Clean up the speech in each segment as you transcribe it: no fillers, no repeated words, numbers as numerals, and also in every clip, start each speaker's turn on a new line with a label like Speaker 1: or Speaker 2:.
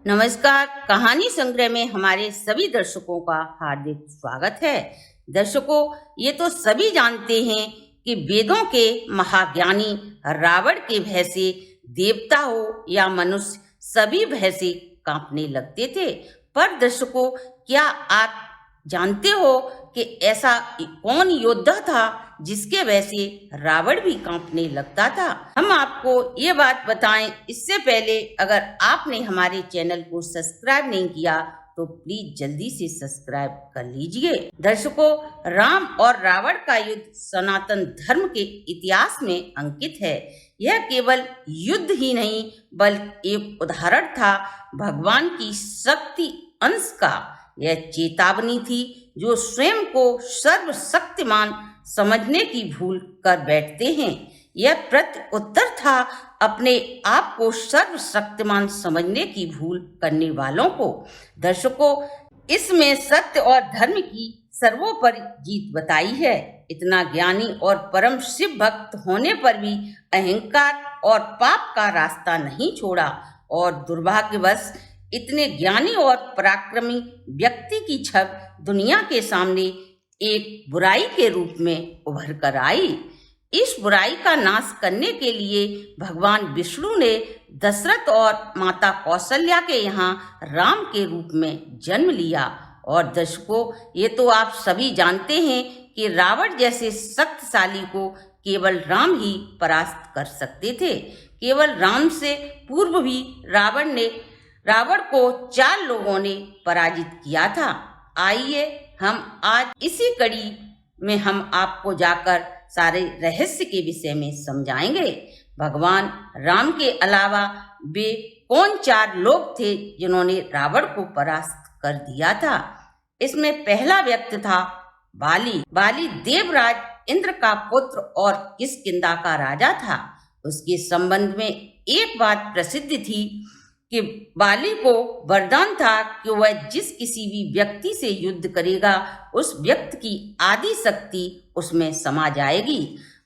Speaker 1: नमस्कार। कहानी संग्रह में हमारे सभी दर्शकों का हार्दिक स्वागत है। दर्शकों, ये तो सभी जानते हैं कि वेदों के महाज्ञानी रावण के भय से देवता हो या मनुष्य सभी भय से कांपने लगते थे। पर दर्शकों, क्या आप जानते हो कि ऐसा कौन योद्धा था जिसके वजह से रावण भी कांपने लगता था? हम आपको ये बात बताएं इससे पहले अगर आपने हमारे चैनल को सब्सक्राइब नहीं किया तो प्लीज जल्दी से सब्सक्राइब कर लीजिए। दर्शकों, राम और रावण का युद्ध सनातन धर्म के इतिहास में अंकित है। यह केवल युद्ध ही नहीं बल्कि एक उदाहरण था भगवान की शक्ति अंश का। यह चेतावनी थी जो स्वयं को सर्वशक्तिमान समझने की भूल कर बैठते हैं। यह प्रत्युत्तर था अपने आप को सर्वशक्तिमान समझने की भूल करने वालों को। दर्शकों, इसमें सत्य और धर्म की सर्वोपरि जीत बताई है। इतना ज्ञानी और परम शिव भक्त होने पर भी अहंकार और पाप का रास्ता नहीं छोड़ा और दुर्भाग्यवश इतने ज्ञानी और पराक्रमी व्यक्ति की छवि दुनिया के सामने एक बुराई के रूप में उभर कर आई। इस बुराई का नाश करने के लिए भगवान विष्णु ने दशरथ और माता कौशल्या के यहाँ राम के रूप में जन्म लिया। और दर्शकों, ये तो आप सभी जानते हैं कि रावण जैसे शक्तिशाली को केवल राम ही परास्त कर सकते थे। केवल राम से पूर्व भी रावण को 4 लोगों ने पराजित किया था। आइए हम आज इसी कड़ी में हम आपको जाकर सारे रहस्य के विषय में समझाएंगे। भगवान राम के अलावा वे कौन 4 लोग थे जिन्होंने रावण को परास्त कर दिया था? इसमें पहला व्यक्ति था बाली। बाली देवराज इंद्र का पुत्र और किष्किंधा का राजा था। उसके संबंध में एक बात प्रसिद्ध थी कि बाली को वरदान था कि वह जिस किसी भी व्यक्ति से युद्ध करेगा उस व्यक्ति की आदि शक्ति उसमें समा जाएगी।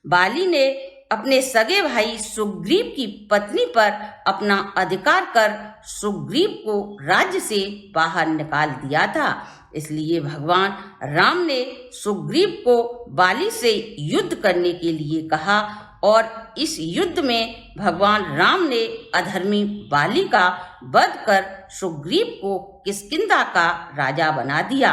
Speaker 1: बाली ने अपने सगे भाई सुग्रीव की पत्नी पर अपना अधिकार कर सुग्रीव को राज्य से बाहर निकाल दिया था। इसलिए भगवान राम ने सुग्रीव को बाली से युद्ध करने के लिए कहा और इस युद्ध में भगवान राम ने अधर्मी बाली का वध कर सुग्रीव को किष्किंधा का राजा बना दिया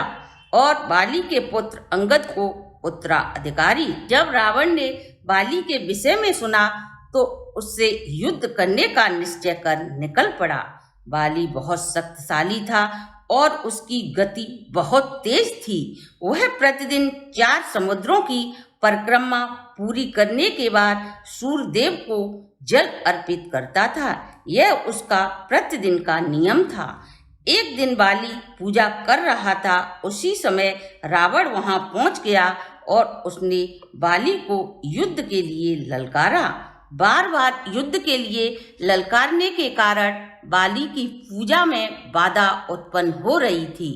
Speaker 1: और बाली के पुत्र अंगद को उत्तराधिकारी। जब रावण ने बाली के विषय में सुना तो उससे युद्ध करने का निश्चय कर निकल पड़ा। बाली बहुत शक्तिशाली था और उसकी गति बहुत तेज थी। वह प्रतिदिन 4 समुद्रों की परिक्रमा पूरी करने के बाद सूर्यदेव को जल अर्पित करता था। यह उसका प्रतिदिन का नियम था। एक दिन बाली पूजा कर रहा था। उसी समय रावण वहां पहुंच गया और उसने बाली को युद्ध के लिए ललकारा। बार बार युद्ध के लिए ललकारने के कारण बाली की पूजा में बाधा उत्पन्न हो रही थी।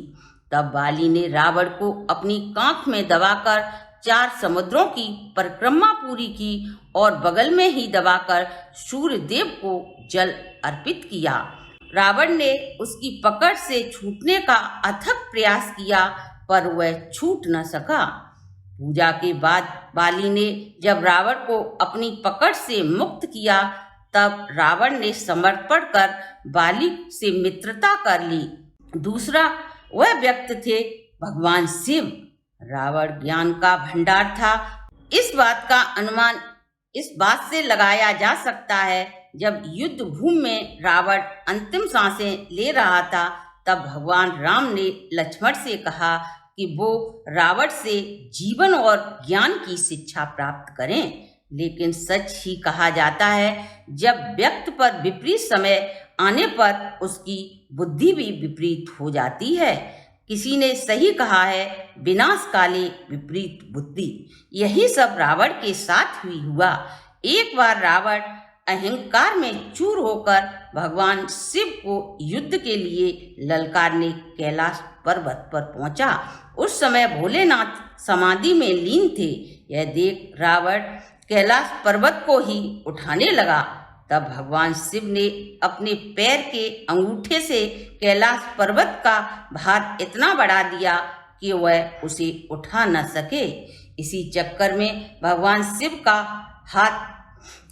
Speaker 1: तब बाली ने रावण को अपनी कांख में दबाकर 4 समुद्रों की परिक्रमा पूरी की और बगल में ही दबाकर सूर्यदेव को जल अर्पित किया। रावण ने उसकी पकड़ से छूटने का अथक प्रयास किया पर वह छूट न सका। पूजा के बाद बाली ने जब रावण को अपनी पकड़ से मुक्त किया तब रावण ने समर्पण कर बाली से मित्रता कर ली। दूसरा वह व्यक्ति थे भगवान शिव। रावण ज्ञान का भंडार था। इस बात का अनुमान इस बात से लगाया जा सकता है, जब युद्ध भूमि में रावण अंतिम सांसें ले रहा था तब भगवान राम ने लक्ष्मण से कहा कि वो रावण से जीवन और ज्ञान की शिक्षा प्राप्त करें। लेकिन सच ही कहा जाता है, जब व्यक्ति पर विपरीत समय आने पर उसकी बुद्धि भी विपरीत हो जाती है। किसी ने सही कहा है, विनाश काले विपरीत बुद्धि। यही सब रावण के साथ भी हुआ। एक बार रावण अहंकार में चूर होकर भगवान शिव को युद्ध के लिए ललकारने कैलाश पर्वत पर पहुंचा। उस समय भोलेनाथ समाधि में लीन थे। यह देख रावण कैलाश पर्वत को ही उठाने लगा। तब भगवान शिव ने अपने पैर के अंगूठे से कैलाश पर्वत का भार इतना बढ़ा दिया कि वह उसे उठा न सके। इसी चक्कर में भगवान शिव का हाथ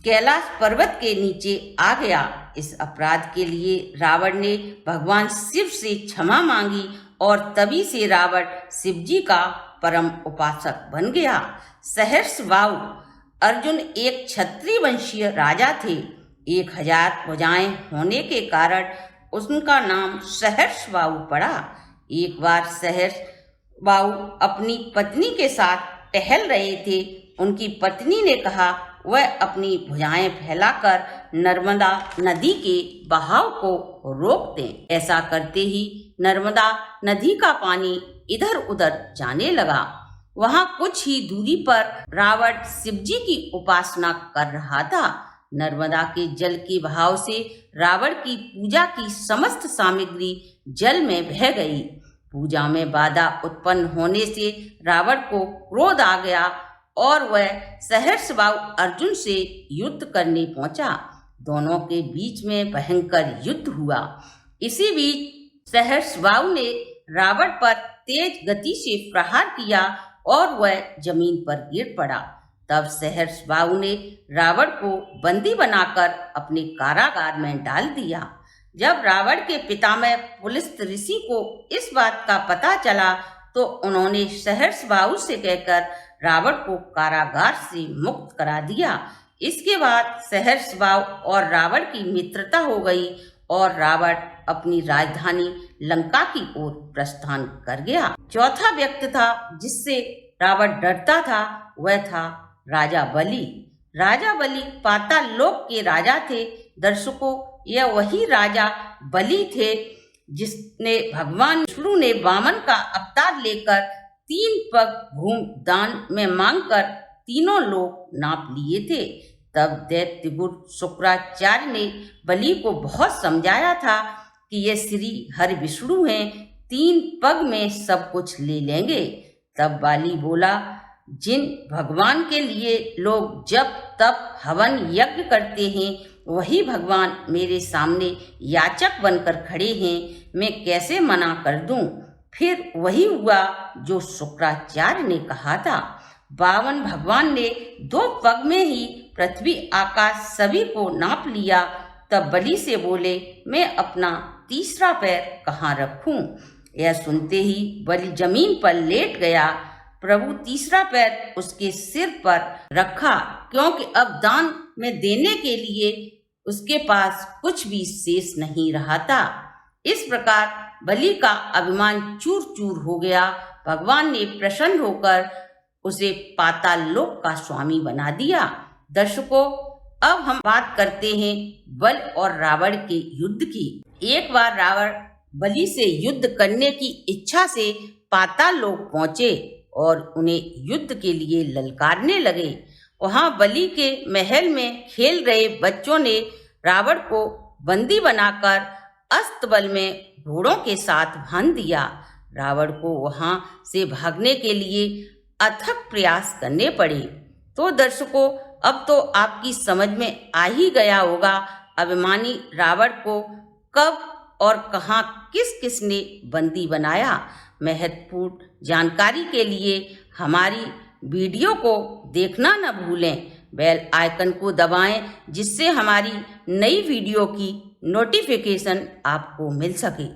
Speaker 1: कैलाश पर्वत के नीचे आ गया। इस अपराध के लिए रावण ने भगवान शिव से क्षमा मांगी और तभी से रावण शिव जी का परम उपासक बन गया। सहस्रबाहु अर्जुन एक क्षत्रिय वंशीय राजा थे। 1000 भुजाएं होने के कारण उनका नाम सहस्रबाहु पड़ा। एक बार सहस्रबाहु अपनी पत्नी के साथ टहल रहे थे। उनकी पत्नी ने कहा वह अपनी भुजाएं फैलाकर नर्मदा नदी के बहाव को रोक दें। ऐसा करते ही नर्मदा नदी का पानी इधर उधर जाने लगा। वहां कुछ ही दूरी पर रावण शिवजी की उपासना कर रहा था। नर्मदा के जल के बहाव से रावण की पूजा की समस्त सामग्री जल में बह गई। पूजा में बाधा उत्पन्न होने से रावण को क्रोध आ गया और वह सहस्रबाहु अर्जुन से युद्ध करने पहुंचा। दोनों के बीच में भयंकर युद्ध हुआ। इसी बीच सहस्रबाहु ने रावण पर तेज गति से प्रहार किया और वह जमीन पर गिर पड़ा। तब सहस्रबाहु ने रावण को बंदी बनाकर अपने कारागार में डाल दिया। जब रावण के पितामह पुलस्त्य ऋषि को इस बात का पता चला तो उन्होंने सहस्रबाहु से कहकर रावण को कारागार से मुक्त करा दिया। इसके बाद सहस्रबाहु और रावण की मित्रता हो गई और रावण अपनी राजधानी लंका की ओर प्रस्थान कर गया। चौथा व्यक्ति था जिससे रावण डरता था, वह था राजा बलि। राजा बलि पाताल लोक के राजा थे। दर्शकों, यह वही राजा बलि थे जिसने भगवान विष्णु ने वामन का अवतार लेकर 3 पग भूमि दान में मांगकर तीनों लोक नाप लिए थे। तब दैत्य गुरु शुक्राचार्य ने बलि को बहुत समझाया था कि ये श्री हरि विष्णु हैं, 3 पग में सब कुछ ले लेंगे। तब बलि बोला, जिन भगवान के लिए लोग जब तप हवन यज्ञ करते हैं वही भगवान मेरे सामने याचक बनकर खड़े हैं, मैं कैसे मना कर दूं। फिर वही हुआ जो शुक्राचार्य ने कहा था। 52 भगवान ने 2 पग में ही पृथ्वी आकाश सभी को नाप लिया। तब बलि से बोले, मैं अपना तीसरा पैर कहाँ रखूं। यह सुनते ही बलि जमीन पर लेट गया। प्रभु तीसरा पैर उसके सिर पर रखा, क्योंकि अब दान में देने के लिए उसके पास कुछ भी शेष नहीं रहा था। इस प्रकार बलि का अभिमान चूर चूर हो गया। भगवान ने प्रसन्न होकर उसे पाताल लोक का स्वामी बना दिया। दर्शकों, अब हम बात करते हैं बल और रावण के युद्ध की। एक बार रावण बलि से युद्ध करने की इच्छा से पाताल लोक पहुंचे और उन्हें युद्ध के लिए ललकारने लगे। वहां बलि के महल में खेल रहे बच्चों ने रावण को बंदी बनाकर अस्तबल में घोड़ों के साथ बांध दिया। रावण को वहां से भागने के लिए अथक प्रयास करने पड़े। तो दर्शकों, अब तो आपकी समझ में आ ही गया होगा अभिमानी रावण को कब और कहां किस किस ने बंदी बनाया। महत्वपूर्ण जानकारी के लिए हमारी वीडियो को देखना न भूलें। बेल आइकन को दबाएं जिससे हमारी नई वीडियो की नोटिफिकेशन आपको मिल सके।